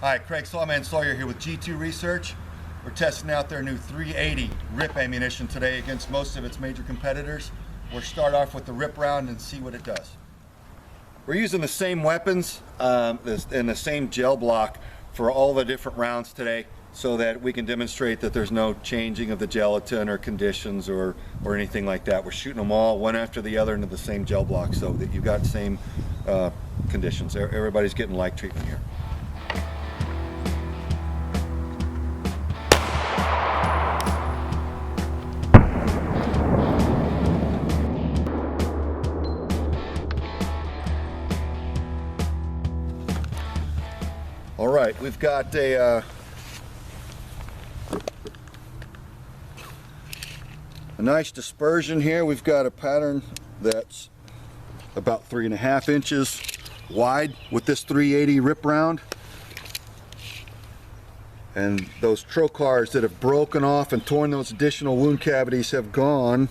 Hi, Craig Slawman Sawyer here with G2 Research. We're testing out their new 380 RIP ammunition today against most of its major competitors. We'll start off with the RIP round and see what it does. We're using the same weapons and the same gel block for all the different rounds today, so that we can demonstrate that there's no changing of the gelatin or conditions or anything like that. We're shooting them all one after the other into the same gel block so that you've got the same conditions. Everybody's getting like treatment here. All right, we've got a nice dispersion here. We've got a pattern that's about 3.5 inches wide with this 380 RIP round. And those trocars that have broken off and torn those additional wound cavities have gone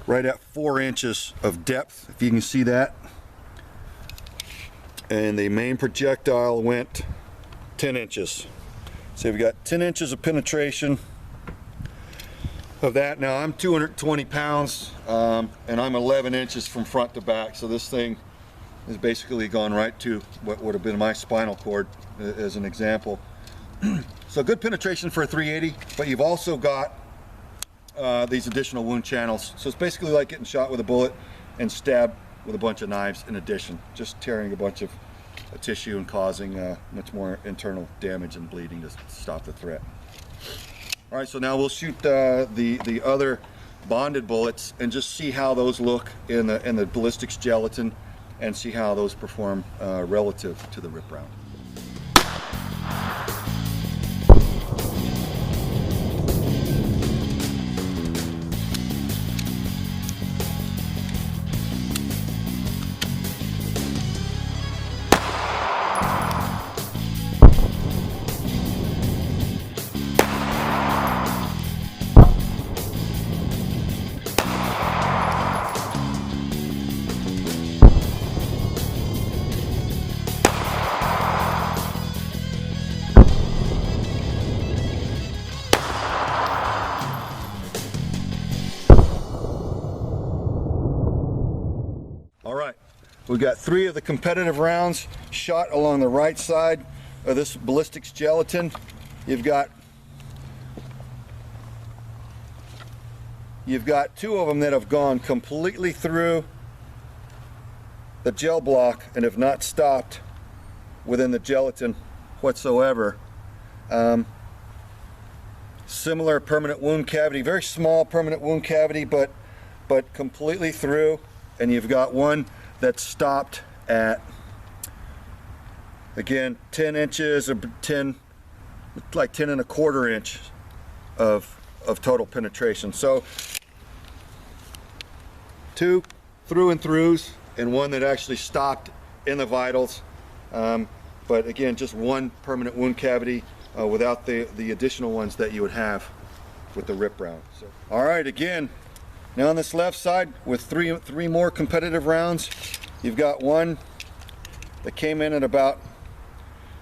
right at 4 inches of depth, if you can see that. And the main projectile went 10 inches. So we've got 10 inches of penetration of that. Now I'm 220 pounds and I'm 11 inches from front to back, so this thing has basically gone right to what would have been my spinal cord as an example. So good penetration for a 380, but you've also got these additional wound channels. So it's basically like getting shot with a bullet and stabbed with a bunch of knives in addition, just tearing a bunch of tissue and causing much more internal damage and bleeding to stop the threat. All right, so now we'll shoot the other bonded bullets and just see how those look in the ballistics gelatin and see how those perform relative to the RIP round. We've got 3 of the competitive rounds shot along the right side of this ballistics gelatin. You've got 2 of them that have gone completely through the gel block and have not stopped within the gelatin whatsoever. Similar permanent wound cavity, very small permanent wound cavity, but completely through. And you've got one that stopped at, again, 10 inches or 10, like 10.25 inch of total penetration. So 2 through and throughs and one that actually stopped in the vitals. But again, just one permanent wound cavity without the additional ones that you would have with the RIP round. So, all right, again, now on this left side with three more competitive rounds, you've got one that came in at about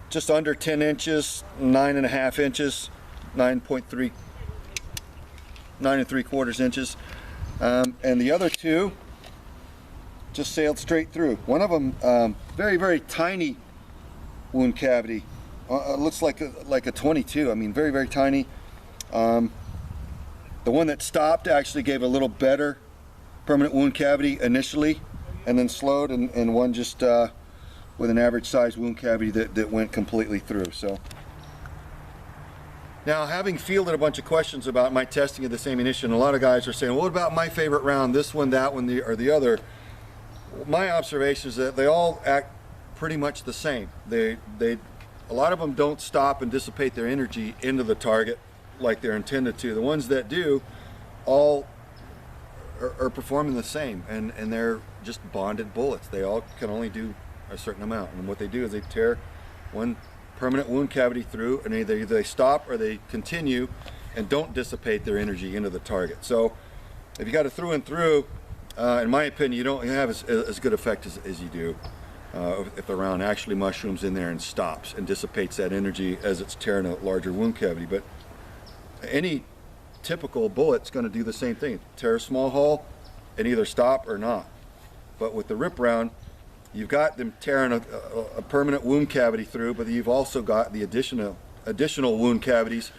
just under 10 inches, 9.5 inches, 9.3, 9.75 inches, and the other 2 just sailed straight through. One of them, very tiny wound cavity, looks like a 22. I mean, very tiny. The one that stopped actually gave a little better permanent wound cavity initially, and then slowed, and one just with an average size wound cavity that went completely through. So now, having fielded a bunch of questions about my testing of this ammunition, a lot of guys are saying, well, what about my favorite round, this one, that one, or the other? My observation is that they all act pretty much the same. A lot of them don't stop and dissipate their energy into the target like they're intended to. The ones that do all are performing the same, and they're just bonded bullets. They all can only do a certain amount, and what they do is they tear one permanent wound cavity through, and either they stop or they continue and don't dissipate their energy into the target. So if you got a through and through, in my opinion, you don't have as good effect as you do if the round actually mushrooms in there and stops and dissipates that energy as it's tearing a larger wound cavity. But any typical bullet's going to do the same thing, tear a small hole and either stop or not. But with the rip round, you've got them tearing a permanent wound cavity through, but you've also got the additional wound cavities.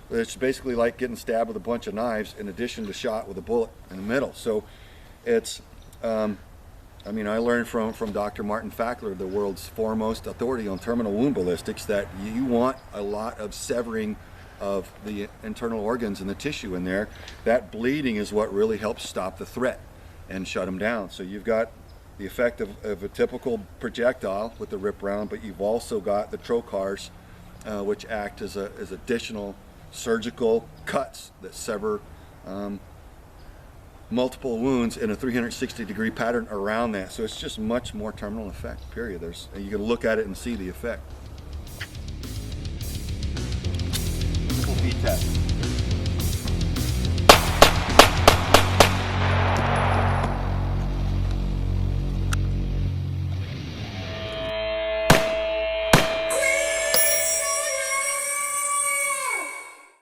It's basically like getting stabbed with a bunch of knives in addition to shot with a bullet in the middle. So it's, I mean, I learned from Dr. Martin Fackler, the world's foremost authority on terminal wound ballistics, that you want a lot of severing of the internal organs and the tissue in there. That bleeding is what really helps stop the threat and shut them down. So you've got the effect of a typical projectile with the rip round, but you've also got the trocars, which act as additional surgical cuts that sever multiple wounds in a 360-degree pattern around that. So it's just much more terminal effect, period. You can look at it and see the effect. Feed test.